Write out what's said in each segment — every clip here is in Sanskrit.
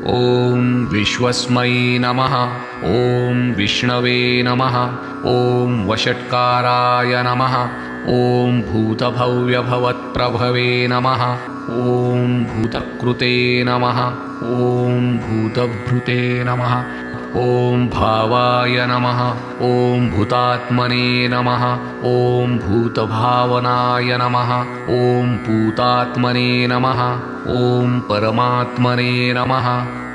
ॐ विश्वस्मै नमः। ॐ विष्णवे नमः। ॐ वषट्काराय नमः। ॐ भूतभव्यभवत्प्रभवे नमः। ॐ भूतकृते नमः। ॐ भूतभृते नमः। ॐ भावाय नमः। ॐ भूतात्मने नमः। ॐ भूतभावनाय नमः। ॐ भूतात्मने नमः। ॐ परमात्मने नमः।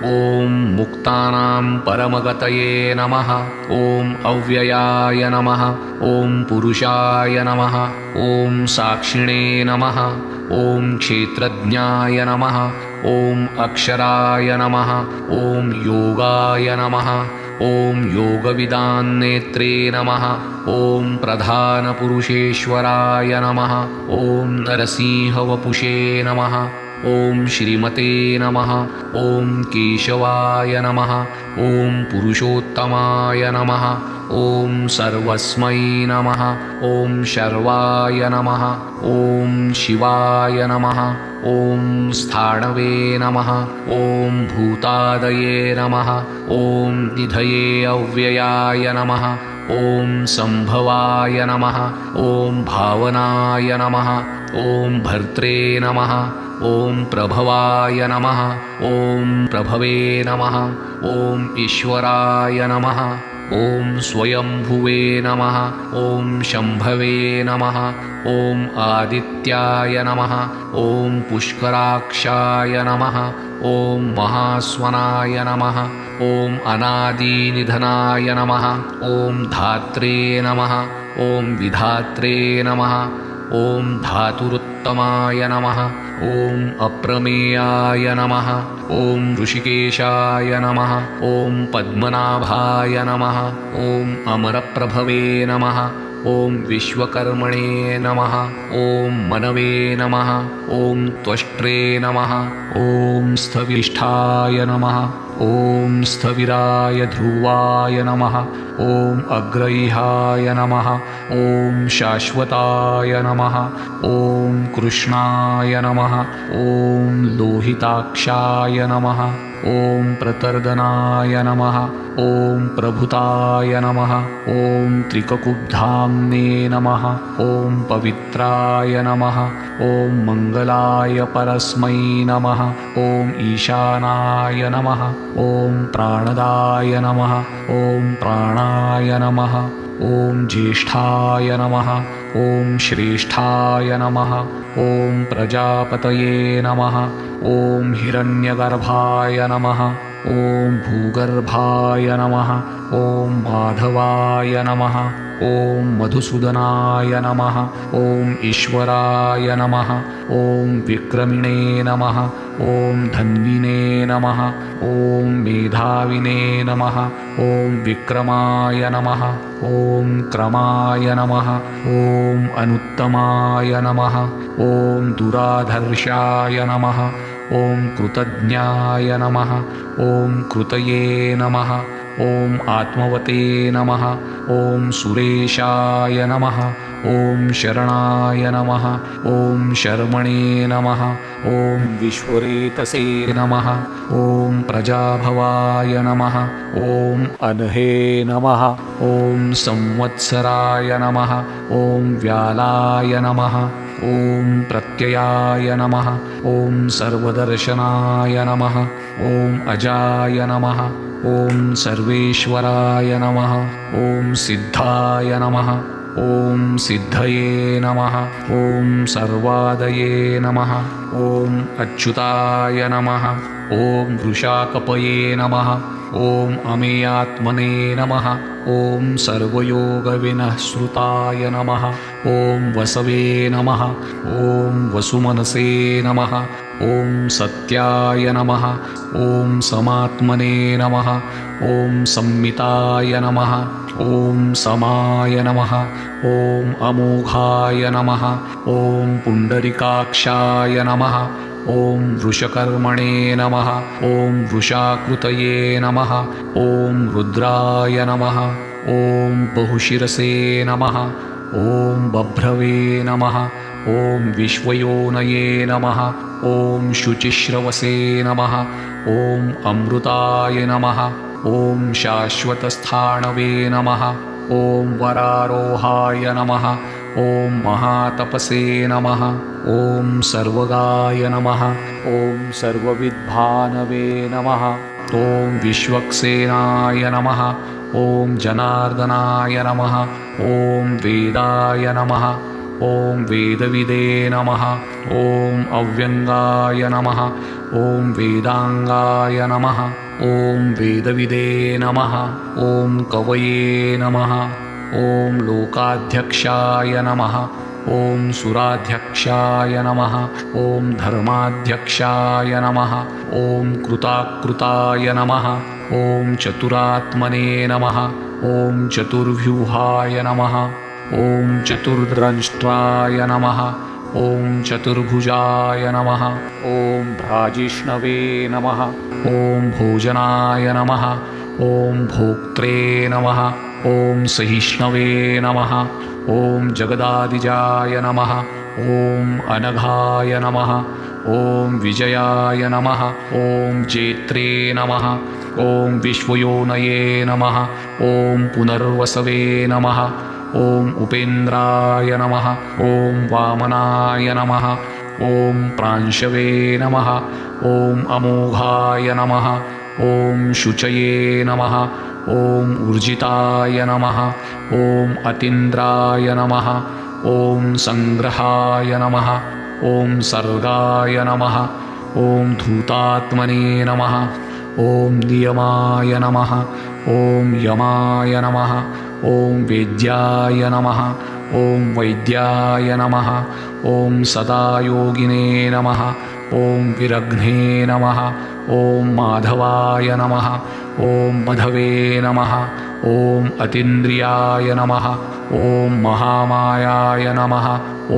ॐ मुक्तानां परमगतये नमः। ॐ अव्ययाय नमः। ॐ पुरुषाय नमः। ॐ साक्षिणे नमः। ॐ क्षेत्रज्ञाय नमः। ॐ अक्षराय नमः। ॐ योगाय नमः। ॐ योगविदान्नेत्रे नमः। ॐ प्रधानपुरुषेश्वराय नमः। ॐ नरसिंहवपुषे नमः। ॐ श्रीमते नमः। ॐ केशवाय नमः। ॐ पुरुषोत्तमाय नमः। ॐ सर्वस्मै नमः। ॐ शर्वाय नमः। ॐ शिवाय नमः। ॐ स्थाणवे नमः। ॐ भूतादये नमः। ॐ निधये अव्ययाय नमः। ॐ संभवाय नमः। ॐ भावनाय नमः। ॐ भर्त्रे नमः। ॐ प्रभवाय नमः। ॐ प्रभवे नमः। ॐ ईश्वराय नमः। ॐ स्वयंभुवे नमः। ॐ शम्भवे नमः। ॐ आदित्याय नमः। ॐ पुष्कराक्षाय नमः। ॐ महास्वनाय नमः। ॐ अनादिनिधनाय नमः। ॐ धात्रे नमः। ॐ विधात्रे नमः। ॐ धातुरुत्तमाय नमः। ॐ अप्रमेयाय नमः। ॐ ऋषिकेशाय नमः। ॐ पद्मनाभाय नमः। ॐ अमरप्रभवे नमः। ॐ विश्वकर्मणे नमः। ॐ मनवे नमः। ॐ त्वष्ट्रे नमः। ॐ स्थविष्ठाय नमः। ॐ स्थविराय ध्रुवाय नमः। ॐ अग्रैहाय नमः। ॐ शाश्वताय नमः। ॐ कृष्णाय नमः। ॐ लोहिताक्षाय नमः। ॐ प्रतर्दनाय नमः। ॐ प्रभुताय नमः। ॐ त्रिककुब्धाम्ने नमः। ॐ पवित्राय नमः। ॐ मङ्गलाय परस्मै नमः। ॐ ईशानाय नमः। ॐ प्राणदाय नमः। ॐ प्राणाय नमः। ॐ ज्येष्ठाय नमः। ॐ श्रेष्ठाय नमः। ॐ प्रजापतये नमः। ॐ हिरण्यगर्भाय नमः। ॐ भूगर्भाय नमः। ॐ माधवाय नमः। ॐ मधुसूदनाय नमः। ॐ ईश्वराय नमः। ॐ विक्रमिणे नमः। ॐ धन्विने नमः। ॐ मेधाविने नमः। ॐ विक्रमाय नमः। ॐ क्रमाय नमः। ॐ अनुत्तमाय नमः। ॐ दुराधर्षाय नमः। ॐ कृतज्ञाय नमः। ॐ कृतये नमः। ॐ आत्मवते नमः। ॐ सुरेशाय नमः। ॐ शरणाय नमः। ॐ शर्मणे नमः। ॐ विश्वरेतसे नमः। ॐ प्रजाभवाय नमः। ॐ अनहे नमः। ॐ संवत्सराय नमः। ॐ व्यालाय नमः। ॐ प्रत्ययाय नमः। ॐ सर्वदर्शनाय नमः। ॐ अजाय नमः। ॐ सर्वेश्वराय नमः। ॐ सिद्धाय नमः। ॐ सिद्धये नमः। ॐ सर्वादये नमः। ॐ अच्युताय नमः। ॐ वृषाकपये नमः। ॐ अमेयात्मने नमः। ॐ सर्वयोगविनःश्रुताय नमः। ॐ वसवे नमः। ॐ वसुमनसे नमः। ॐ सत्याय नमः। ॐ समात्मने नमः। ॐ संमिताय नमः। ॐ समाय नमः। ॐ अमोघाय नमः। ॐ पुण्डरीकाक्षाय नमः। ॐ वृषकर्मणे नमः। ॐ वृषाकृतये नमः। ॐ रुद्राय नमः। ॐ बहुशिरसे नमः। ॐ बभ्रवे नमः। ॐ विश्वयोनये नमः ॐ शुचिश्रवसे नमः ॐ अमृताय नमः ॐ शाश्वतस्थाणवे नमः ॐ वरारोहाय नमः ॐ महातपसे नमः ॐ सर्वगाय नमः ॐ सर्वविद्भानवे नमः ॐ विश्वक्सेनाय नमः ॐ जनार्दनाय नमः ॐ वेदाय नमः ॐ वेदविदे नमः ॐ अव्यङ्गाय नमः ॐ वेदाङ्गाय नमः ॐ वेदविदे नमः ॐ कवये नमः ॐ लोकाध्यक्षाय नमः ॐ सुराध्यक्षाय नमः ॐ धर्माध्यक्षाय नमः ॐ कृताकृताय नमः ॐ चतुरात्मने नमः ॐ चतुर्व्यूहाय नमः ॐ चतुर्द्रष्ट्राय नमः ॐ चतुर्भुजाय नमः ॐ भ्राजिष्णवे नमः ॐ भोजनाय नमः ॐ भोक्त्रे नमः ॐ सहिष्णवे नमः ॐ जगदादिजाय नमः ॐ अनघाय नमः ॐ विजयाय नमः ॐ जेत्रे नमः ॐ विश्वयोनये नमः ॐ पुनर्वसवे नमः ॐ उपेन्द्राय नमः ॐ वामनाय नमः ॐ प्रांशवे नमः ॐ अमोघाय नमः ॐ शुचये नमः ॐ ऊर्जिताय नमः ॐ अतीन्द्राय नमः ॐ संग्रहाय नमः ॐ सर्गाय नमः ॐ धूतात्मने नमः ॐ नियमाय नमः ॐ यमाय नमः ॐ वेद्याय नमः ॐ वैद्याय नमः ॐ सदायोगिने नमः ॐ विरघ्ने नमः ॐ माधवाय नमः ॐ मधवे नमः ॐ अतीन्द्रियाय नमः ॐ महामायाय नमः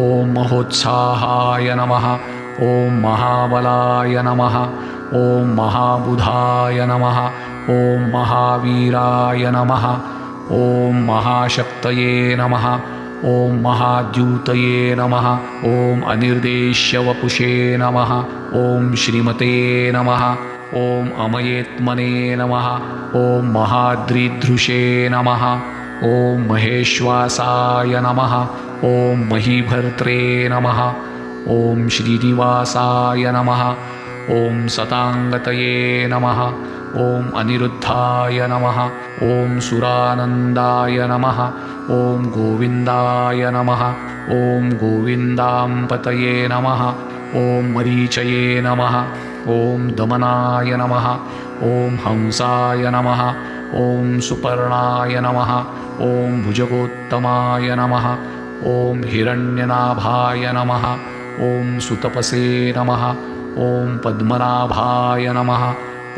ॐ महोत्साहाय नमः ॐ महाबलाय नमः ॐ महाबुधाय नमः ॐ महावीराय नमः ॐ महाशक्तये नमः ॐ महाद्यूतये नमः ॐ अनिर्देश्यवपुषे नमः ॐ श्रीमते नमः ॐ अमयेत्मने नमः ॐ महाद्रिधृषे नमः ॐ महेश्वासाय नमः ॐ महीभर्त्रे नमः ॐ श्रीनिवासाय नमः ॐ सताङ्गतये नमः ॐ अनिरुद्धाय नमः ॐ सुरानन्दाय नमः ॐ गोविन्दाय नमः ॐ गोविन्दाम्पतये नमः ॐ मरीचये नमः ॐ दमनाय नमः ॐ हंसाय नमः ॐ सुपर्णाय नमः ॐ भुजगोत्तमाय नमः ॐ हिरण्यनाभाय नमः ॐ सुतपसे नमः ॐ पद्मनाभाय नमः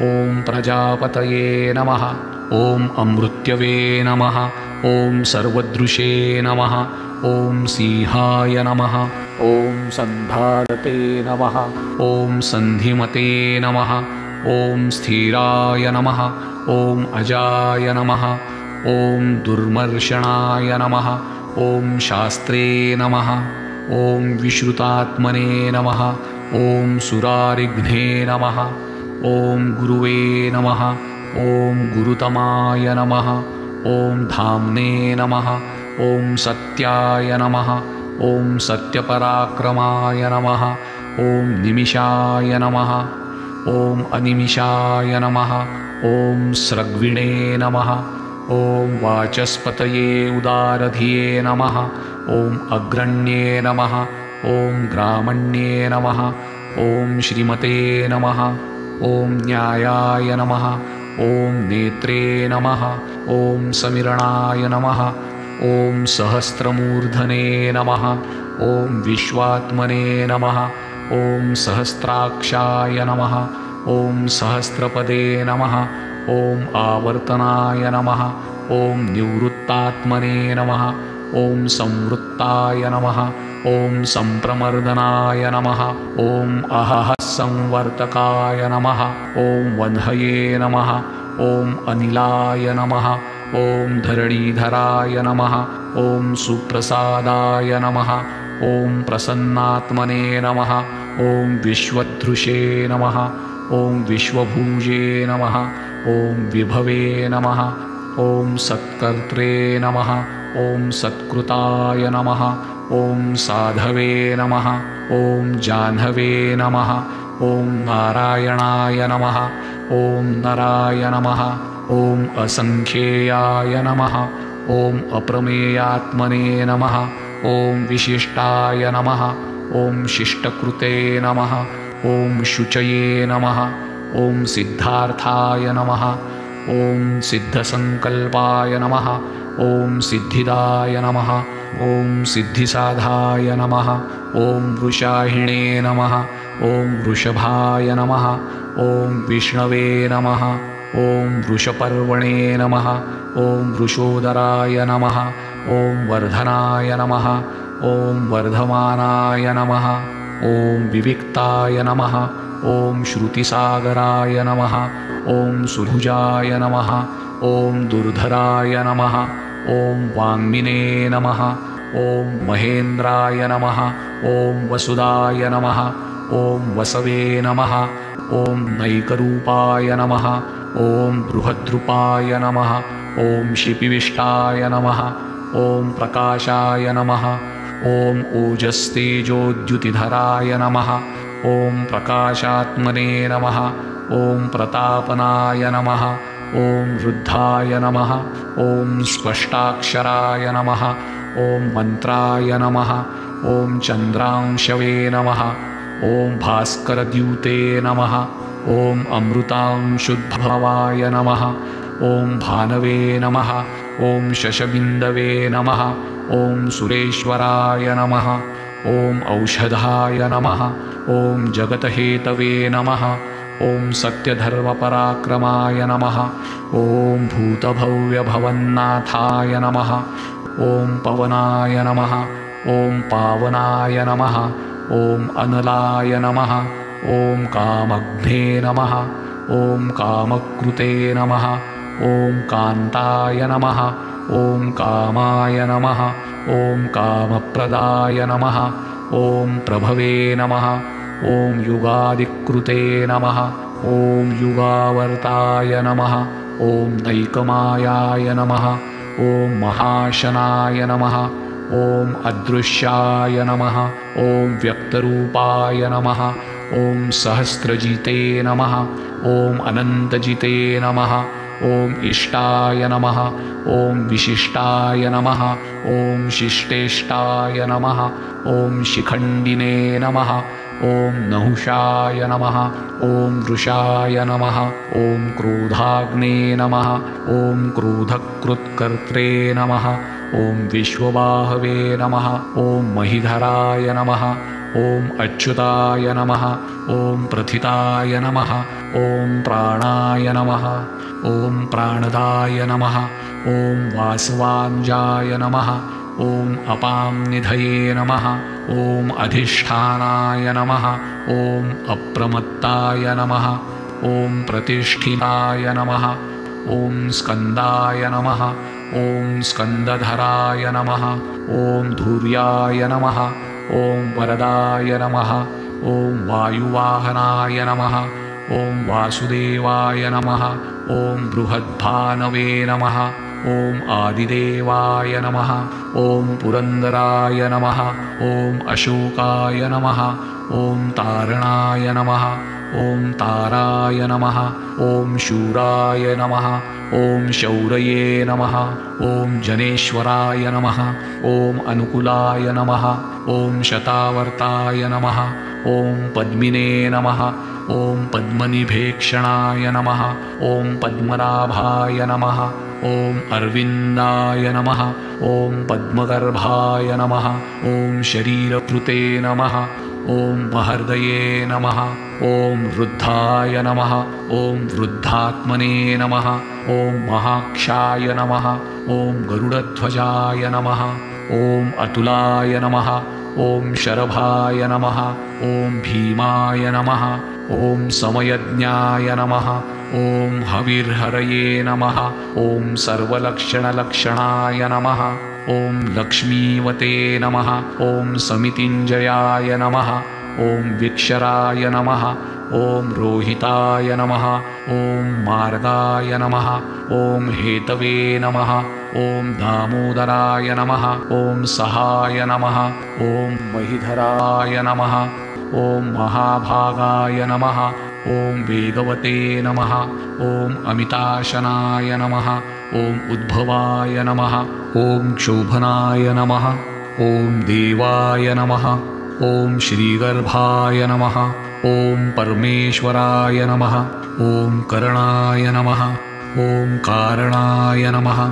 ॐ प्रजापतये नमः ॐ अमृत्यवे नमः ॐ सर्वदृशे नमः ॐ सिंहाय नमः ॐ सन्धारते नमः ॐ सन्धिमते नमः ॐ स्थिराय नमः ॐ अजाय नमः ॐ दुर्मर्शनाय नमः ॐ शास्त्रे नमः ॐ विश्रुतात्मने नमः ॐ सुरारिघ्ने नमः ॐ गुरुवे नमः ॐ गुरुतमाय नमः ॐ धाम्ने नमः ॐ सत्याय नमः ॐ सत्यपराक्रमाय नमः ॐ निमिषाय नमः ॐ अनिमिषाय नमः ॐ स्रग्विणे नमः ॐ वाचस्पतये उदारधिये नमः ॐ अग्रण्ये नमः ॐ ग्रामण्ये नमः ॐ श्रीमते नमः ॐ न्यायाय नमः ॐ नेत्रे नमः ॐ समिरणाय नमः ॐ सहस्रमूर्धने नमः ॐ विश्वात्मने नमः ॐ सहस्राक्षाय नमः ॐ सहस्रपदे नमः ॐ आवर्तनाय नमः ॐ निवृत्तात्मने नमः ॐ संवृत्ताय नमः ॐ सम्प्रमर्दनाय नमः ॐ अहः संवर्तकाय नमः ॐ वह्नये नमः ॐ अनिलाय नमः ॐ धरणीधराय नमः ॐ सुप्रसादाय नमः ॐ प्रसन्नात्मने नमः। ॐ विश्वदृशे नमः। ॐ विश्वभूजे नमः। ॐ विभवे नमः। ॐ सत्कर्त्रे नमः। ॐ सत्कृताय नमः। ॐ साधवे नमः। ॐ जाह्नवे नमः। ॐ नारायणाय नमः। ॐ नराय नमः। ॐ असंख्येयाय नमः। ॐ अप्रमेयात्मने नमः। ॐ विशिष्टाय नमः। ॐ शिष्टकृते नमः। ॐ शुचये नमः। ॐ सिद्धार्थाय नमः। ॐ सिद्धसंकल्पाय नमः। ॐ सिद्धिदाय नमः। ॐ सिद्धिसाधाय नमः। ॐ वृषाहिणे नमः। ॐ वृषभाय नमः। ॐ विष्णवे नमः। ॐ वृषपर्वणे नमः। ॐ वृषोदराय नमः। ॐ वर्धनाय नमः। ॐ वर्धमानाय नमः। ॐ विविक्ताय नमः। ॐ श्रुतिसागराय नमः। ॐ सुभुजाय नमः। ॐ दुर्धराय नमः। ॐ वाङ्मिने नमः। ॐ महेन्द्राय नमः। ॐ वसुदाय नमः। ॐ वसवे नमः। ॐ नैकरूपाय नमः। ॐ बृहद्रूपाय नमः। ॐ शिपिविष्टाय नमः। ॐ प्रकाशाय नमः। ॐ ओजस्तेजोद्युतिधराय नमः। ॐ प्रकाशात्मने नमः। ॐ प्रतापनाय नमः। ॐ वृद्धाय नमः। ॐ स्पष्टाक्षराय नमः। ॐ मन्त्राय नमः। ॐ चन्द्रांशवे नमः। ॐ भास्करद्यूते नमः। ॐ अमृतांशुद्भवाय नमः। ॐ भानवे नमः। ॐ शशबिन्दवे नमः। ॐ सुरेश्वराय नमः। ॐ औषधाय नमः। ॐ जगतहेतवे नमः। ॐ सत्यधर्मपराक्रमाय नमः। ॐ भूतभव्यभवन्नाथाय नमः। ॐ पवनाय नमः। ॐ पावनाय नमः। ॐ अनलाय नमः। ॐ कामघ्ने नमः। ॐ कामकृते नमः। ॐ कान्ताय नमः। ॐ कामाय नमः। ॐ कामप्रदाय नमः। ॐ प्रभवे नमः। ॐ युगादिकृते नमः। ॐ युगावर्ताय नमः। ॐ नैकमायाय नमः। ॐ महाशनाय नमः। ॐ अदृश्याय नमः। ॐ व्यक्तरूपाय नमः। ॐ सहस्रजिते नमः। ॐ अनन्तजिते नमः। ॐ इष्टाय नमः। ॐ विशिष्टाय नमः। ॐ शिष्टेष्टाय नमः। ॐ शिखण्डिने नमः। ॐ नहुषाय नमः। ॐ वृषाय नमः। ॐ क्रोधाग्ने नमः। ॐ क्रोधकृत्कर्त्रे नमः। ॐ विश्वबाहवे नमः। ॐ महिधराय नमः। ॐ अच्युताय नमः। ॐ प्रथिताय नमः। ॐ प्राणाय नमः। ॐ प्राणदाय नमः। ॐ वासवाञ्जाय नमः। ॐ अपांनिधये नमः। ॐ अधिष्ठानाय नमः। ॐ अप्रमत्ताय नमः। ॐ प्रतिष्ठिताय नमः। ॐ स्कन्दाय नमः। ॐ स्कन्दधराय नमः। ॐ धूर्याय नमः। ॐ वरदाय नमः। ॐ वायुवाहनाय नमः। ॐ वासुदेवाय नमः। ॐ बृहद्भानवे नमः। ॐ आदिदेवाय नमः। ॐ पुरन्दराय नमः। ॐ अशोकाय नमः। ॐ तारणाय नमः। ॐ ताराय नमः। ॐ शूराय नमः। ॐ शौरये नमः। ॐ जनेश्वराय नमः। ॐ अनुकूलाय नमः। ॐ शतावर्ताय नमः। ॐ पद्मिने नमः। ॐ पद्मनिभेक्षणाय नमः। ॐ पद्मनाभाय नमः। ॐ अरविन्दाय नमः। ॐ पद्मगर्भाय नमः। ॐ शरीरकृते नमः। ॐ महर्दये नमः। ॐ वृद्धाय नमः। ॐ वृद्धात्मने नमः। ॐ महाक्षाय नमः। ॐ गरुडध्वजाय नमः। ॐ अतुलाय नमः। ॐ शरभाय नमः। ॐ भीमाय नमः। ॐ समयज्ञाय नमः। ॐ हविर्हरये नमः। ॐ सर्वलक्षणलक्षणाय नमः। ॐ लक्ष्मीवते नमः ॐ समितिञ्जयाय नमः ॐ विक्षराय नमः ॐ रोहिताय नमः ॐ मार्गाय नमः ॐ हेतवे नमः ॐ दामोदराय नमः ॐ सहाय नमः ॐ महिधराय नमः ॐ महाभागाय नमः ॐ वेगवते नमः ॐ अमिताशनाय नमः ॐ उद्भवाय नमः ॐ क्षोभनाय नमः ॐ देवाय नमः ॐ श्रीगर्भाय नमः ॐ परमेश्वराय नमः ॐ करणाय नमः ॐ कारणाय नमः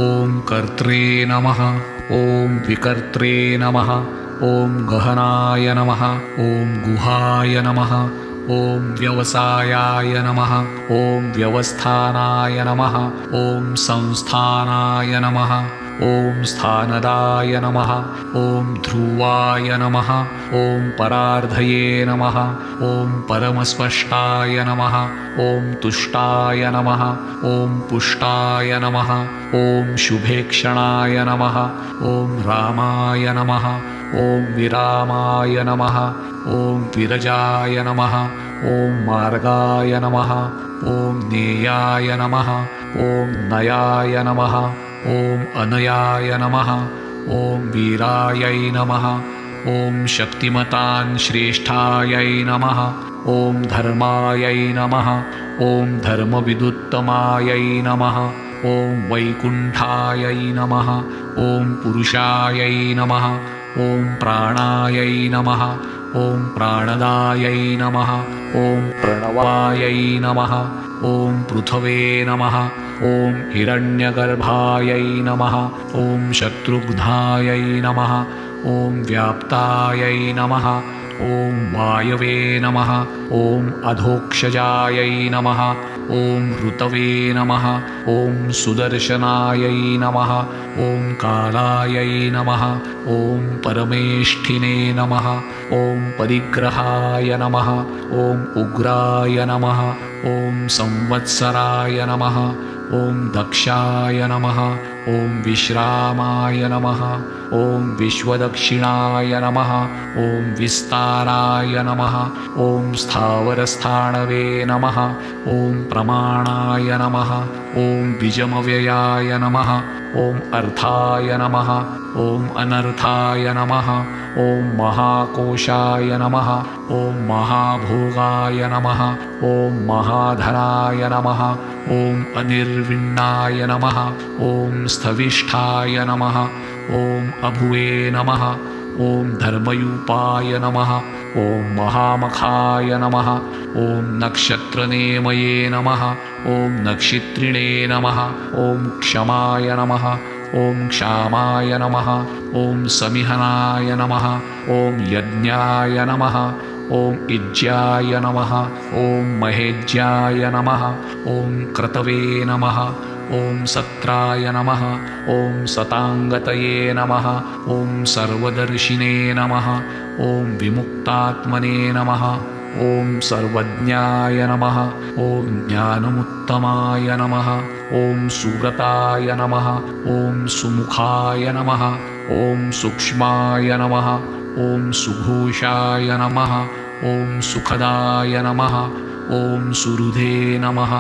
ॐ कर्त्रे नमः ॐ विकर्त्रे नमः ॐ गहनाय नमः ॐ गुहाय नमः ॐ व्यवसायाय नमः ॐ व्यवस्थानाय नमः ॐ संस्थानाय नमः ॐ स्थानदाय नमः ॐ ध्रुवाय नमः ॐ परार्धये नमः ॐ परमस्पष्टाय नमः ॐ तुष्टाय नमः ॐ पुष्टाय नमः ॐ शुभेक्षणाय नमः ॐ रामाय नमः ॐ विरामाय नमः ॐ विरजाय नमः ॐ मार्गाय नमः ॐ नेयाय नमः ॐ नयाय नमः ॐ अनयाय नमः ॐ वीरायै नमः ॐ शक्तिमतान् श्रेष्ठायै नमः ॐ धर्मायै नमः ॐ धर्मविदुत्तमायै नमः ॐ वैकुण्ठायै नमः ॐ पुरुषायै नमः ॐ प्राणायै नमः ॐ प्राणदायै नमः ॐ प्रणवायै नमः ॐ पृथवे नमः ॐ हिरण्यगर्भायै नमः ॐ शत्रुघ्नायै नमः ॐ व्याप्तायै नमः ॐ वायवे नमः ॐ अधोक्षजायै नमः ॐ ऋतवे नमः ॐ सुदर्शनायै नमः ॐ कालायै नमः ॐ परमेष्ठिने नमः ॐ परिग्रहाय नमः ॐ उग्राय नमः ॐ संवत्सराय नमः ॐ दक्षाय नमः ॐ विश्रामाय नमः ॐ विश्वदक्षिणाय नमः ॐ विस्ताराय नमः ॐ स्थावरस्थाणवे नमः ॐ प्रमाणाय नमः ॐ बीजमव्ययाय नमः ॐ अर्थाय नमः ॐ अनर्थाय नमः ॐ महाकोशाय नमः ॐ महाभोगाय नमः ॐ महाधनाय नमः ॐ अनिर्विण्णाय नमः ॐ स्थविष्ठाय नमः ॐ अभुवे नमः ॐ धर्मयूपाय नमः ॐ महामखाय नमः ॐ नक्षत्रनेमये नमः ॐ नक्षत्रिणे नमः ॐ क्षमाय नमः ॐ क्षामाय नमः ॐ समिहनाय नमः ॐ यज्ञाय नमः ॐ इज्याय नमः ॐ महेज्याय नमः ॐ क्रतवे नमः ॐ सत्राय नमः ॐ सताङ्गतये नमः ॐ सर्वदर्शिने नमः ॐ विमुक्तात्मने नमः ॐ सर्वज्ञाय नमः ॐ ज्ञानमुत्तमाय नमः ॐ सुव्रताय नमः ॐ सुमुखाय नमः ॐ सूक्ष्माय नमः ॐ सुघोषाय नमः ॐ सुखदाय नमः ॐ सुहृदे नमः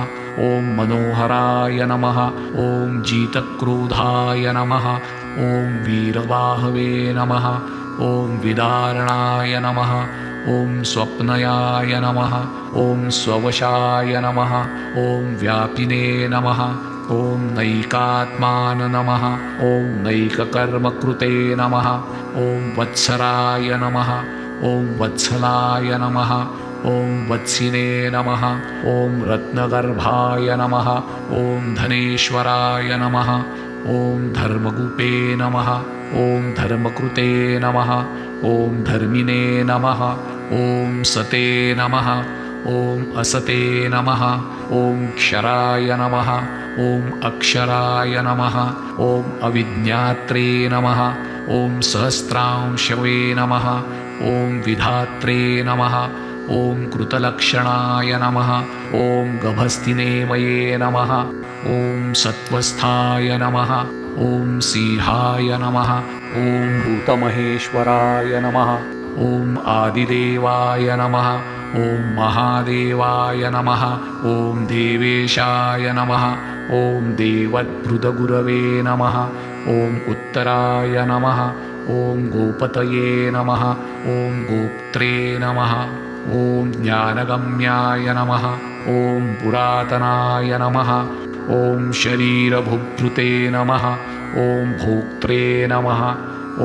ॐ मनोहराय नमः ॐ जितक्रोधाय नमः ॐ वीरबाहवे नमः ॐ विदारणाय नमः ॐ स्वप्नयाय नमः ॐ स्ववशाय नमः ॐ व्यापिने नमः ॐ नैकात्मान नमः ॐ नैककर्मकृते नमः ॐ वत्सराय नमः ॐ वत्सलाय नमः ॐ वत्सिने नमः ॐ रत्नगर्भाय नमः ॐ धनेश्वराय नमः ॐ धर्मगुपे नमः ॐ धर्मकृते नमः ॐ धर्मिणे नमः ॐ सते नमः ॐ असते नमः ॐ क्षराय नमः ॐ अक्षराय नमः ॐ अविज्ञात्रे नमः ॐ सहस्रांशवे नमः ॐ विधात्रे नमः ॐ कृतलक्षणाय नमः ॐ गभस्तिनेमये नमः ॐ सत्वस्थाय नमः ॐ सिंहाय नमः ॐ भूतमहेश्वराय नमः ॐ आदिदेवाय नमः ॐ महादेवाय नमः ॐ देवेशाय नमः ॐ देवद्भृतगुरवे नमः ॐ उत्तराय नमः ॐ गोपतये नमः ॐ गोप्त्रे नमः ॐ ज्ञानगम्याय नमः ॐ पुरातनाय नमः ॐ शरीरभुभृते नमः ॐ भोक्त्रे नमः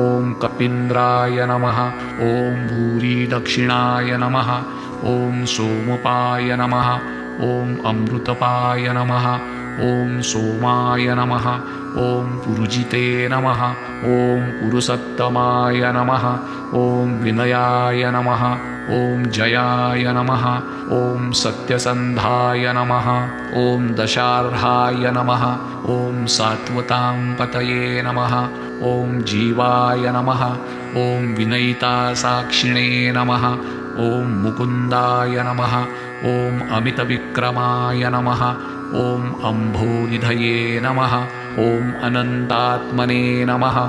ॐ कपीन्द्राय नमः ॐ भूरिदक्षिणाय नमः ॐ सोमपाय नमः ॐ अमृतपाय नमः ॐ सोमाय नमः ॐ पुरुजिते नमः ॐ पुरुषोत्तमाय नमः ॐ विनयाय नमः ॐ जयाय नमः ॐ सत्यसन्धाय नमः ॐ दशार्हाय नमः ॐ सात्वतां पतये नमः ॐ जीवाय नमः ॐ विनयितासाक्षिणे नमः ॐ मुकुन्दाय नमः ॐ अमितविक्रमाय नमः ॐ अम्भोनिधये नमः ॐ अनन्तात्मने नमः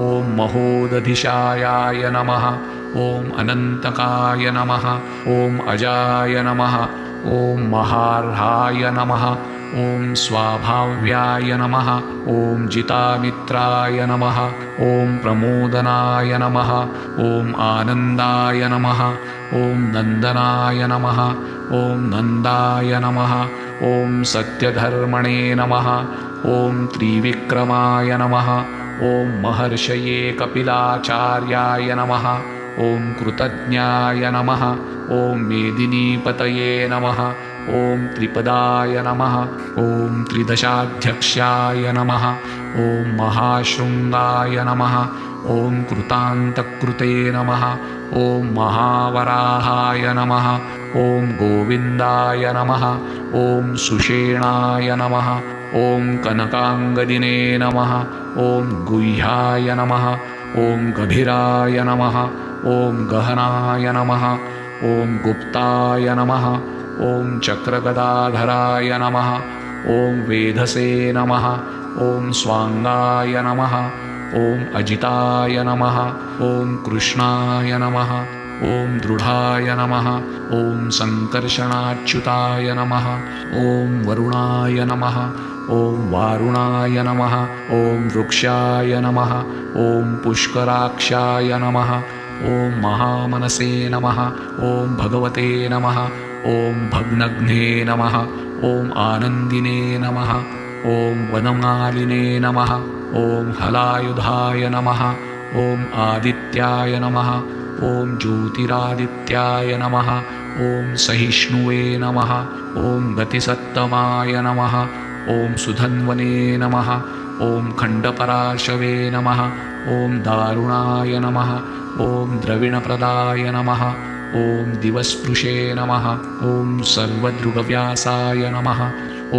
ॐ महोदधिशायाय नमः ॐ अनन्तकाय नमः ॐ अजाय नमः ॐ महार्हाय नमः ॐ स्वाभाव्याय नमः ॐ जितामित्राय नमः ॐ प्रमोदनाय नमः ॐ आनन्दाय नमः ॐ नन्दनाय नमः ॐ नन्दाय नमः ॐ सत्यधर्मणे नमः ॐ त्रिविक्रमाय नमः ॐ महर्षये कपिलाचार्याय नमः ॐ कृतज्ञाय नमः ॐ मेदिनीपतये नमः ॐ त्रिपदाय नमः ॐ त्रिदशाध्यक्षाय नमः ॐ महाशृङ्गाय नमः ॐ कृतान्तकृते नमः ॐ महावराहाय नमः ॐ गोविन्दाय नमः ॐ सुषेणाय नमः ॐ कनकाङ्गदिने नमः ॐ गुह्याय नमः ॐ गभीराय नमः ॐ गहनाय नमः ॐ गुप्ताय नमः ॐ चक्रगदाधराय नमः ॐ वेधसे नमः ॐ स्वाङ्गाय नमः ॐ अजिताय नमः ॐ कृष्णाय नमः ॐ दृढाय नमः ॐ सङ्कर्षणाच्युताय नमः ॐ वरुणाय नमः ॐ वारुणाय नमः ॐ वृक्षाय नमः ॐ पुष्कराक्षाय नमः ॐ महामनसे नमः ॐ भगवते नमः ॐ भग्नघ्ने नमः ॐ आनन्दिने नमः ॐ वनमालिने नमः ॐ हलायुधाय नमः ॐ आदित्याय नमः ॐ ज्योतिरादित्याय नमः ॐ सहिष्णुवे नमः ॐ गतिसत्तमाय नमः ॐ सुधन्वने नमः ॐ खण्डपराशवे नमः ॐ दारुणाय नमः ॐ द्रविणप्रदाय नमः ॐ दिवस्पृशे नमः ॐ सर्वदृगव्यासाय नमः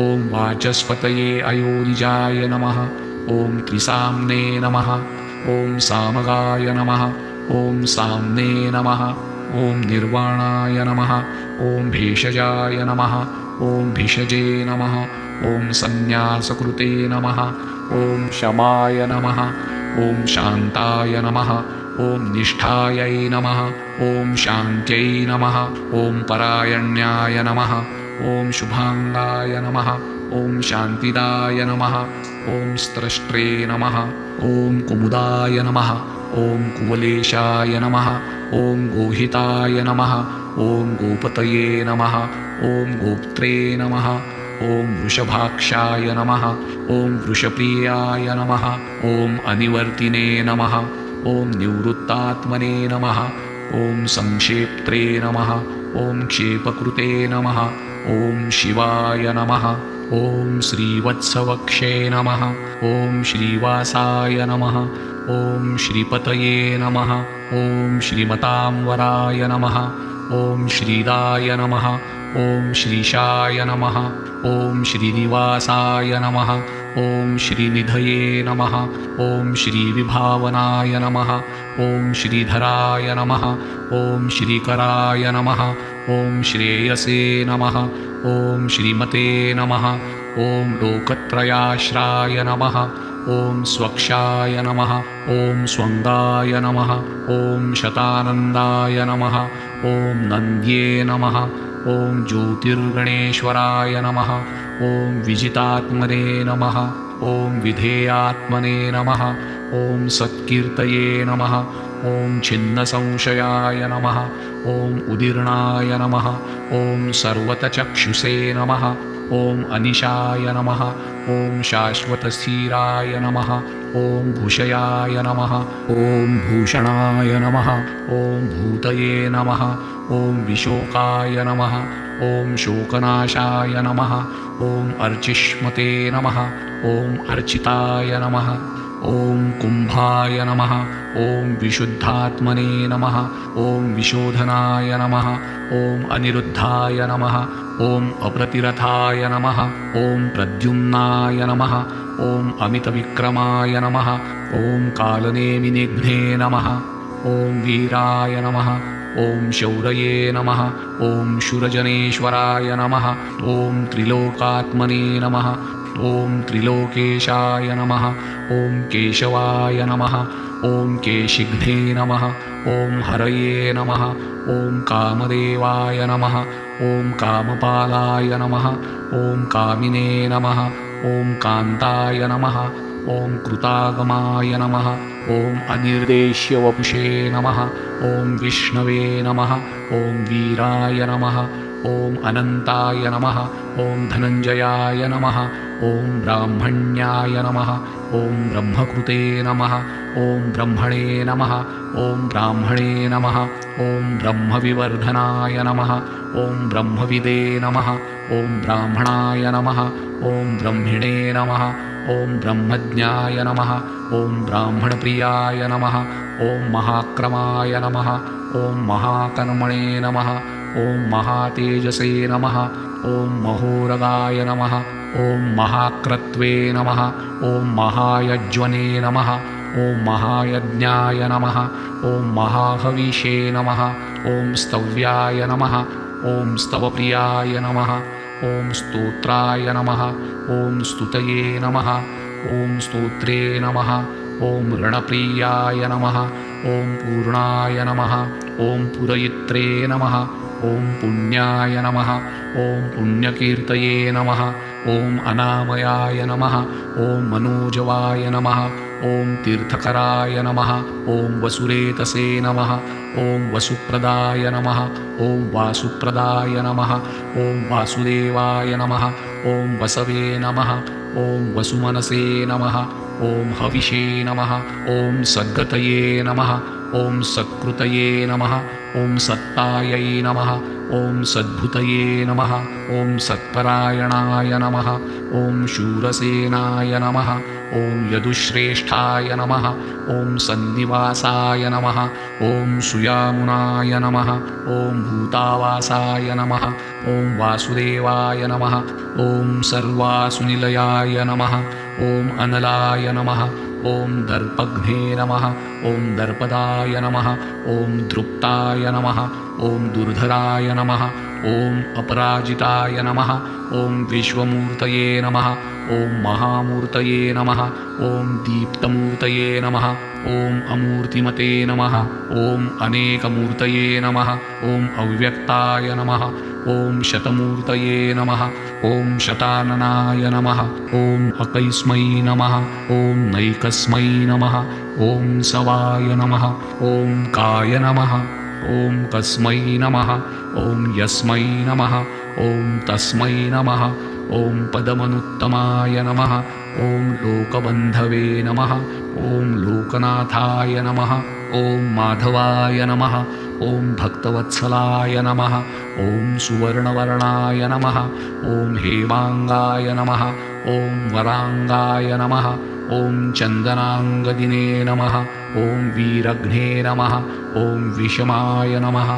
ॐ वाचस्पतये अयोनिजाय नमः ॐ त्रिसाम्ने नमः ॐ सामगाय नमः ॐ साम्ने नमः ॐ निर्वाणाय नमः ॐ भेषजाय नमः ॐ भिषजे नमः ॐ संन्यासकृते नमः ॐ शमाय नमः ॐ शान्ताय नमः ॐ निष्ठायै नमः ॐ शान्त्यै नमः ॐ परायण्याय नमः ॐ शुभाङ्गाय नमः ॐ शान्तिदाय नमः ॐ स्त्रष्ट्रे नमः ॐ कुमुदाय नमः ॐ कुवलेशाय नमः ॐ गोहिताय नमः ॐ गोपतये नमः ॐ गोप्त्रे नमः ॐ वृषभाक्षाय नमः ॐ वृषप्रियाय नमः ॐ अनिवर्तिने नमः ॐ निवृत्तात्मने नमः ॐ संक्षेप्त्रे नमः ॐ क्षेपकृते नमः ॐ शिवाय नमः ॐ श्रीवत्सवक्षे नमः ॐ श्रीवासाय नमः ॐ श्रीपतये नमः ॐ श्रीमतांवराय नमः ॐ श्रीदाय नमः ॐ श्रीशाय नमः ॐ श्रीनिवासाय नमः ॐ श्रीनिधये नमः ॐ श्रीविभावनाय नमः ॐ श्रीधराय नमः ॐ श्रीकराय नमः ॐ श्रेयसे नमः ॐ श्रीमते नमः ॐ लोकत्रयाश्राय नमः ॐ स्वक्षाय नमः ॐ स्वङ्गाय नमः ॐ शतानन्दाय नमः ॐ नन्द्ये नमः ॐ ज्योतिर्गणेश्वराय नमः ॐ विजितात्मने नमः ॐ विधेयात्मने नमः ॐ सत्कीर्तये नमः ॐ छिन्नसंशयाय नमः ॐ उदीर्णाय नमः ॐ सर्वतचक्षुषे नमः ॐ अनिशाय नमः ॐ शाश्वतस्थिराय नमः ॐ भूषयाय नमः ॐ भूषणाय नमः ॐ भूतये नमः ॐ विशोकाय नमः ॐ शोकनाशाय नमः ॐ अर्चिष्मते नमः ॐ अर्चिताय नमः ॐ कुम्भाय नमः ॐ विशुद्धात्मने नमः ॐ विशोधनाय नमः ॐ अनिरुद्धाय नमः ॐ अप्रतिरथाय नमः ॐ प्रद्युम्नाय नमः ॐ अमितविक्रमाय नमः ॐ कालनेमिनिघ्ने नमः ॐ वीराय नमः ॐ शौरये नमः ॐ शूरजनेश्वराय नमः ॐ त्रिलोकात्मने नमः ॐ त्रिलोकेशाय नमः ॐ केशवाय नमः ॐ केशिघ्ने नमः ॐ हरये नमः ॐ कामदेवाय नमः ॐ कामपालाय नमः ॐ कामिने नमः ॐ कान्ताय नमः ॐ कृतागमाय नमः ॐ अनिर्देश्यवपुषे नमः ॐ विष्णवे नमः ॐ वीराय नमः ॐ अनन्ताय नमः ॐ धनञ्जयाय नमः ॐ ब्राह्मण्याय नमः ॐ ब्रह्मकृते नमः ॐ ब्रह्मणे नमः ॐ ब्राह्मणे नमः ॐ ब्रह्मविवर्धनाय नमः ॐ ब्रह्मविदे नमः ॐ ब्राह्मणाय नमः ॐ ब्रह्मिणे नमः ॐ ब्रह्मज्ञाय नमः ॐ ब्राह्मणप्रियाय नमः ॐ महाक्रमाय नमः ॐ महाकर्मणे नमः ॐ महातेजसे नमः ॐ महोरगाय नमः ॐ महाक्रत्वे नमः ॐ महायज्वने नमः ॐ महायज्ञाय नमः ॐ महाहविषे नमः ॐ स्तव्याय नमः ॐ स्तवप्रियाय नमः ॐ स्तोत्राय नमः ॐ स्तुतये नमः ॐ स्तोत्रे नमः ॐ ऋणप्रियाय नमः ॐ पूर्णाय नमः ॐ पुरयित्रे नमः ॐ पुण्याय नमः ॐ पुण्यकीर्तये नमः ॐ अनामयाय नमः ॐ मनोजवाय नमः ॐ तीर्थकराय नमः ॐ वसुरेतसे नमः ॐ वसुप्रदाय नमः ॐ वासुप्रदाय नमः ॐ वासुदेवाय नमः ॐ वसवे नमः ॐ वसुमनसे नमः ॐ हविषे नमः ॐ सद्गतये नमः ॐ सत्कृतये नमः ॐ सत्तायै नमः ॐ सद्भुतये नमः ॐ सत्परायणाय नमः ॐ शूरसेनाय नमः ॐ यदुश्रेष्ठाय नमः ॐ सन्निवासाय नमः ॐ सुयामुनाय नमः ॐ भूतावासाय नमः ॐ वासुदेवाय नमः ॐ सर्वासुनिलयाय नमः ॐ अनलाय नमः ॐ दर्पघ्ने नमः ॐ दर्पदाय नमः ॐ दृप्ताय नमः ॐ दुर्धराय नमः ॐ अपराजिताय नमः ॐ विश्वमूर्तये नमः ॐ महामूर्तये नमः ॐ दीप्तमूर्तये नमः ॐ अमूर्तिमते नमः ॐ अनेकमूर्तये नमः ॐ अव्यक्ताय नमः ॐ शतमूर्तये नमः ॐ शताननाय नमः ॐ अकैस्मै नमः ॐ नैकस्मै नमः ॐ सवाय नमः ॐ काय नमः ॐ कस्मै नमः ॐ यस्मै नमः ॐ तस्मै नमः ॐ पदमनुत्तमाय नमः ॐ लोकबन्धवे नमः ॐ लोकनाथाय नमः ॐ माधवाय नमः ॐ भक्तवत्सलाय नमः ॐ सुवर्णवर्णाय नमः ॐ हेमाङ्गाय नमः ॐ वराङ्गाय नमः ॐ चन्दनाङ्गदिने नमः ॐ वीरघ्ने नमः ॐ विषमाय नमः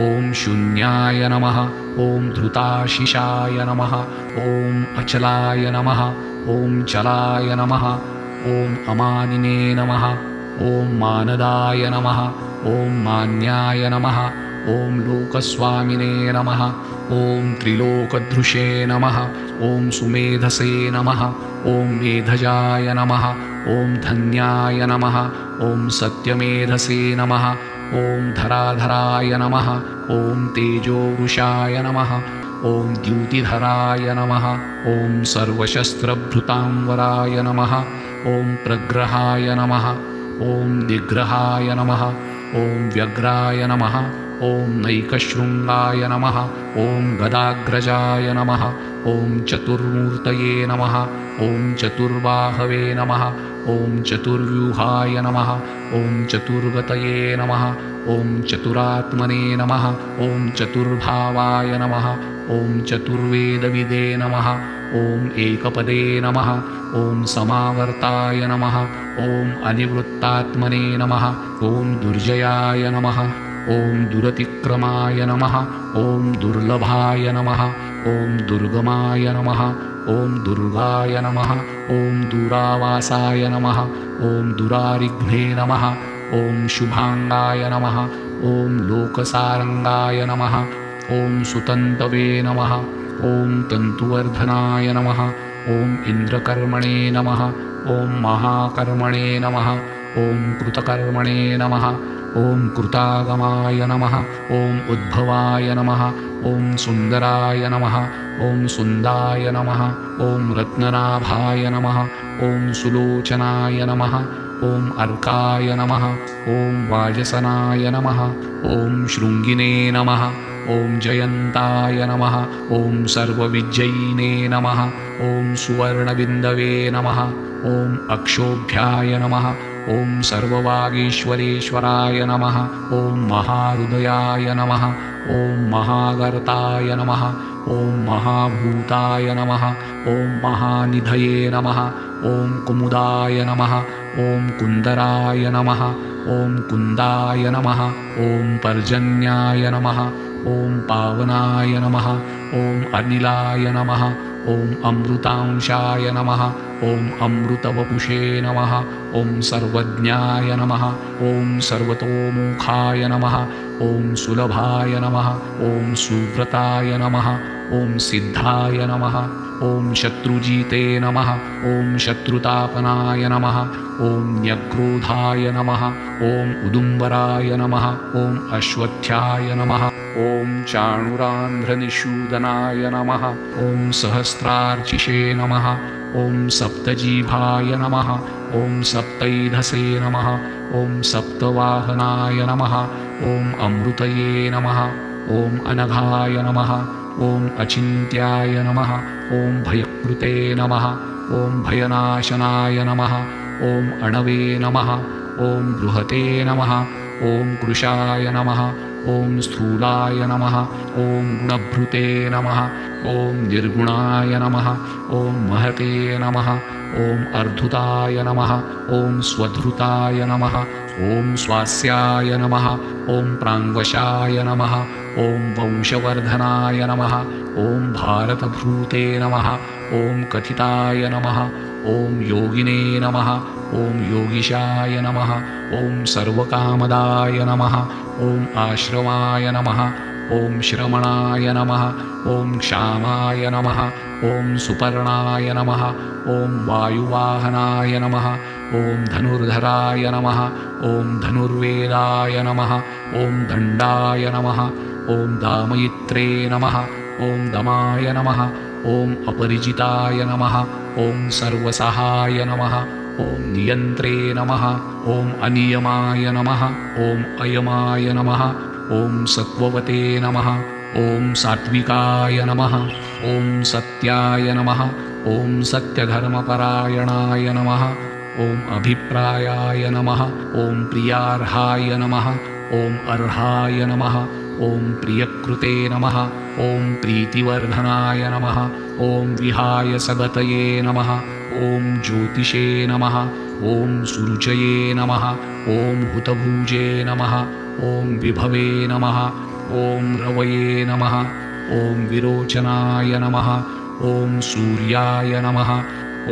ॐ शून्याय नमः ॐ धृताशिषाय नमः ॐ अचलाय नमः ॐ चलाय नमः ॐ अमानिने नमः ॐ मानदाय नमः ॐ मान्याय नमः ॐ लोकस्वामिने नमः ॐ त्रिलोकधृषे नमः ॐ सुमेधसे नमः ॐ मेधजाय नमः ॐ धन्याय नमः ॐ सत्यमेधसे नमः ॐ धराधराय नमः ॐ तेजोवृषाय नमः ॐ द्युतिधराय नमः ॐ सर्वशस्त्रभृतांवराय नमः ॐ प्रग्रहाय नमः ॐ निग्रहाय नमः ॐ व्यग्राय नमः ॐ नैकशृङ्गाय नमः ॐ गदाग्रजाय नमः ॐ चतुर्मूर्तये नमः ॐ चतुर्बाहवे नमः ॐ चतुर्व्यूहाय नमः ॐ चतुर्गतये नमः ॐ चतुरात्मने नमः ॐ चतुर्भावाय नमः ॐ चतुर्वेदविदे नमः ॐ एकपदे नमः ॐ समावर्ताय नमः ॐ अनिवृत्तात्मने नमः ॐ दुर्जयाय नमः ॐ दुरतिक्रमाय नमः ॐ दुर्लभाय नमः ॐ दुर्गमाय नमः ॐ दुर्गाय नमः ॐ दूरावासाय नमः ॐ दुरारिघ्ने नमः ॐ शुभाङ्गाय नमः ॐ लोकसारङ्गाय नमः ॐ सुतन्तवे नमः ॐ तन्तुवर्धनाय नमः ॐ इन्द्रकर्मणे नमः ॐ महाकर्मणे नमः ॐ कृतकर्मणे नमः ॐ कृतागमाय नमः ॐ उद्भवाय नमः ॐ सुन्दराय नमः ॐ सुन्दाय नमः ॐ रत्ननाभाय नमः ॐ सुलोचनाय नमः ॐ अर्काय नमः ॐ वाजसनाय नमः ॐ शृङ्गिने नमः ॐ जयन्ताय नमः ॐ सर्वविजयिने नमः ॐ सुवर्णबिन्दवे नमः ॐ अक्षोभ्याय नमः ॐ सर्ववागीश्वरेश्वराय नमः ॐ महाहृदयाय नमः ॐ महागर्ताय नमः ॐ महाभूताय नमः ॐ महानिधये नमः ॐ कुमुदाय नमः ॐ कुन्दराय नमः ॐ कुन्दाय नमः ॐ पर्जन्याय नमः ॐ पावनाय नमः ॐ अनिलाय नमः ॐ अमृतांशाय नमः ॐ अमृतवपुषे नमः ॐ सर्वज्ञाय नमः ॐ सर्वतोमुखाय नमः ॐ सुलभाय नमः ॐ सुव्रताय नमः ॐ सिद्धाय नमः ॐ शत्रुजीते नमः ॐ शत्रुतापनाय नमः ॐ न्यग्रोधाय नमः ॐ उदुम्बराय नमः ॐ अश्वत्थ्याय नमः ॐ चाणुरान्ध्रनिषूदनाय नमः ॐ सहस्रार्चिषे नमः ॐ सप्तजीभाय नमः ॐ सप्तैधसे नमः ॐ सप्तवाहनाय नमः ॐ अमृतये नमः ॐ अनघाय नमः ॐ अचिन्त्याय नमः ॐ भयकृते नमः ॐ भयनाशनाय नमः ॐ अणवे नमः ॐ बृहते नमः ॐ कृशाय नमः ॐ स्थूलाय नमः ॐ गुणभृते नमः ॐ निर्गुणाय नमः ॐ महते नमः ॐ अर्धुताय नमः ॐ स्वधृताय नमः ॐ स्वास्याय नमः ॐ प्राङ्वशाय नमः ॐ वंशवर्धनाय नमः ॐ भारतभृते नमः ॐ कथिताय नमः ॐ योगिने नमः ॐ योगिशाय नमः ॐ सर्वकामदाय नमः ॐ आश्रमाय नमः ॐ श्रमणाय नमः ॐ क्षामाय नमः ॐ सुपर्णाय नमः ॐ वायुवाहनाय नमः ॐ धनुर्धराय नमः ॐ धनुर्वेदाय नमः ॐ दण्डाय नमः ॐ दामयित्रे नमः ॐ दमाय नमः ॐ अपरिजिताय नमः ॐ सर्वसहाय नमः ॐ नियन्त्रे नमः ॐ अनियमाय नमः ॐ अयमाय नमः ॐ सत्त्ववते नमः ॐ सात्विकाय नमः ॐ सत्याय नमः ॐ सत्यधर्मपरायणाय नमः ॐ अभिप्रायाय नमः ॐ प्रियार्हाय नमः ॐ अर्हाय नमः ॐ प्रियकृते नमः ॐ प्रीतिवर्धनाय नमः ॐ विहाय सगतये नमः ॐ ज्योतिषे नमः ॐ सुरुचये नमः ॐ हुतभुजे नमः ॐ विभवे नमः ॐ रवये नमः ॐ विरोचनाय नमः ॐ सूर्याय नमः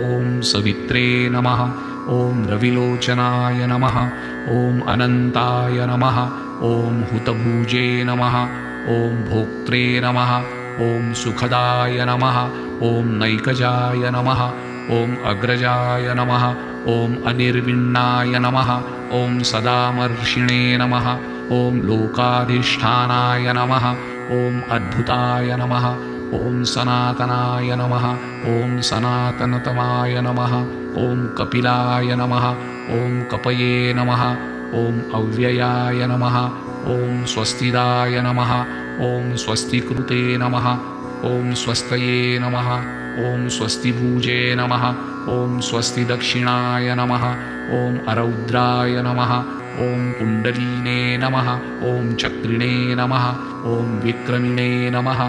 ॐ सवित्रे नमः ॐ रविलोचनाय नमः ॐ अनन्ताय नमः ॐ हुतभुजे नमः ॐ भोक्त्रे नमः ॐ सुखदाय नमः ॐ नैकजाय नमः ॐ अग्रजाय नमः ॐ अनिर्विण्णाय नमः ॐ सदामर्षिणे नमः ॐ लोकाधिष्ठानाय नमः ॐ अद्भुताय नमः ॐ सनातनाय नमः ॐ सनातनतमाय नमः ॐ कपिलाय नमः ॐ कपये नमः ॐ अव्ययाय नमः ॐ स्वस्तिदाय नमः ॐ स्वस्तिकृते नमः ॐ स्वस्तये नमः ॐ स्वस्तिभुजे नमः ॐ स्वस्तिदक्षिणाय नमः ॐ अरौद्राय नमः ॐ कुण्डलिने नमः ॐ चक्रिणे नमः ॐ विक्रमिणे नमः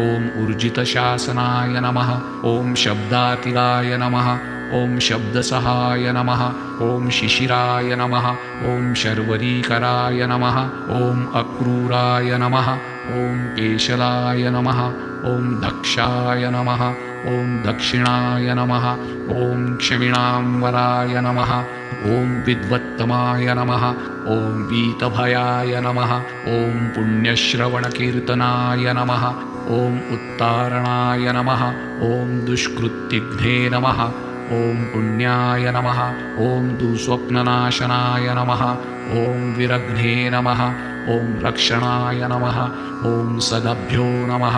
ॐ ऊर्जितशासनाय नमः ॐ शब्दातिगाय नमः ॐ शब्दसहाय नमः ॐ शिशिराय नमः ॐ शर्वरीकराय नमः ॐ अक्रूराय नमः ॐ केशलाय नमः ॐ दक्षाय नमः ॐ दक्षिणाय नमः ॐ क्षमिणाम्बराय नमः ॐ विद्वत्तमाय नमः ॐ वीतभयाय नमः ॐ पुण्यश्रवणकीर्तनाय नमः ॐ उत्तारणाय नमः ॐ दुष्कृत्तिग्धे नमः ॐ पुण्याय नमः ॐ दुःस्वप्ननाशनाय नमः ॐ विरघ्ने नमः ॐ रक्षणाय नमः ॐ सदभ्यो नमः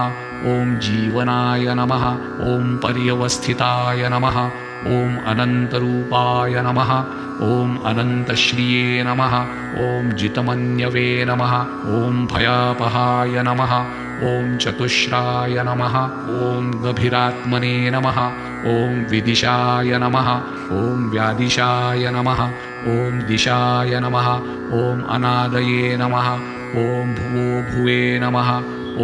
ॐ जीवनाय नमः ॐ पर्यवस्थिताय नमः ॐ अनन्तरूपाय नमः ॐ अनन्तश्रिये नमः ॐ जितमन्यवे नमः ॐ भयापहाय नमः ॐ चतुश्राय नमः ॐ गभीरात्मने नमः ॐ विदिशाय नमः ॐ व्यादिशाय नमः ॐ दिशाय नमः ॐ अनादये नमः ॐ भुवो भुवे नमः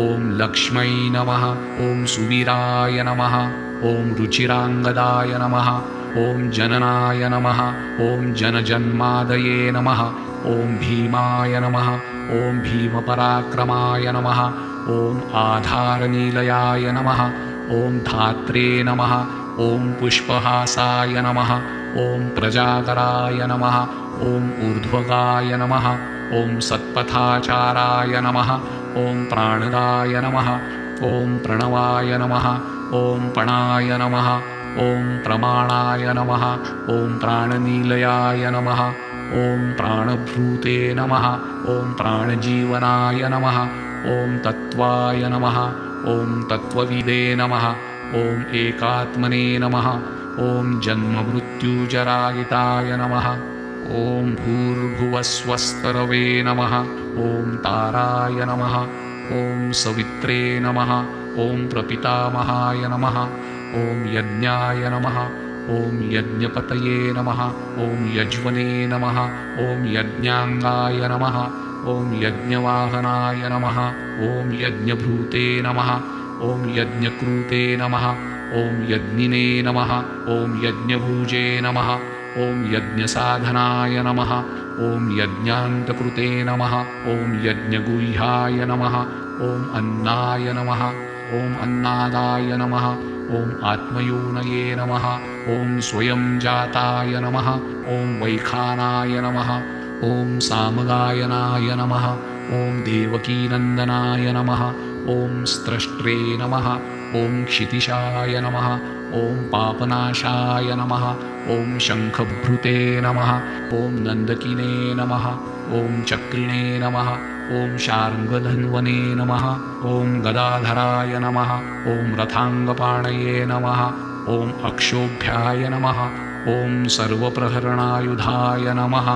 ॐ लक्ष्मै नमः ॐ सुवीराय नमः ॐ रुचिराङ्गदाय नमः ॐ जननाय नमः ॐ जनजन्मादये नमः ॐ भीमाय नमः ॐ भीमपराक्रमाय नमः ॐ आधारनीलयाय नमः ॐ धात्रे नमः ॐ पुष्पहासाय नमः ॐ प्रजाकराय नमः ॐ ऊर्ध्वगाय नमः ॐ सत्पथाचाराय नमः ॐ प्राणदाय नमः ॐ प्रणवाय नमः ॐ पणाय नमः ॐ प्रमाणाय नमः ॐ प्राणनीलयाय नमः ॐ प्राणभूते नमः ॐ प्राणजीवनाय नमः ॐ तत्त्वाय नमः ॐ तत्त्वविदे नमः ॐ एकात्मने नमः ॐ जन्ममृत्युजरायिताय नमः ॐ भूर्भुवस्वस्तरवे नमः ॐ ताराय नमः ॐ सवित्रे नमः ॐ प्रपितामहाय नमः ॐ यज्ञाय नमः ॐ यज्ञपतये नमः ॐ यज्वने नमः ॐ यज्ञाङ्गाय नमः ॐ यज्ञवाहनाय नमः ॐ यज्ञभूते नमः ॐ यज्ञकृते नमः ॐ यज्ञिने नमः ॐ यज्ञभुजे नमः ॐ यज्ञसाधनाय नमः ॐ यज्ञान्तकृते नमः ॐ यज्ञगुह्याय नमः ॐ अन्नाय नमः ॐ अन्नादाय नमः ॐ आत्मयोनये नमः ॐ स्वयं जाताय नमः ॐ वैखानाय नमः ॐ सामगायनाय नमः ॐ देवकीनन्दनाय नमः ॐ स्त्रष्ट्रे नमः ॐ क्षितिशाय नमः ॐ पापनाशाय नमः ॐ शङ्खभृते नमः ॐ नन्दकिने नमः ॐ चक्रिणे नमः ॐ शार्ङ्गधन्वने नमः ॐ गदाधराय नमः ॐ रथाङ्गपाणये नमः ॐ अक्षोभ्याय नमः ॐ सर्वप्रहरणायुधाय नमः।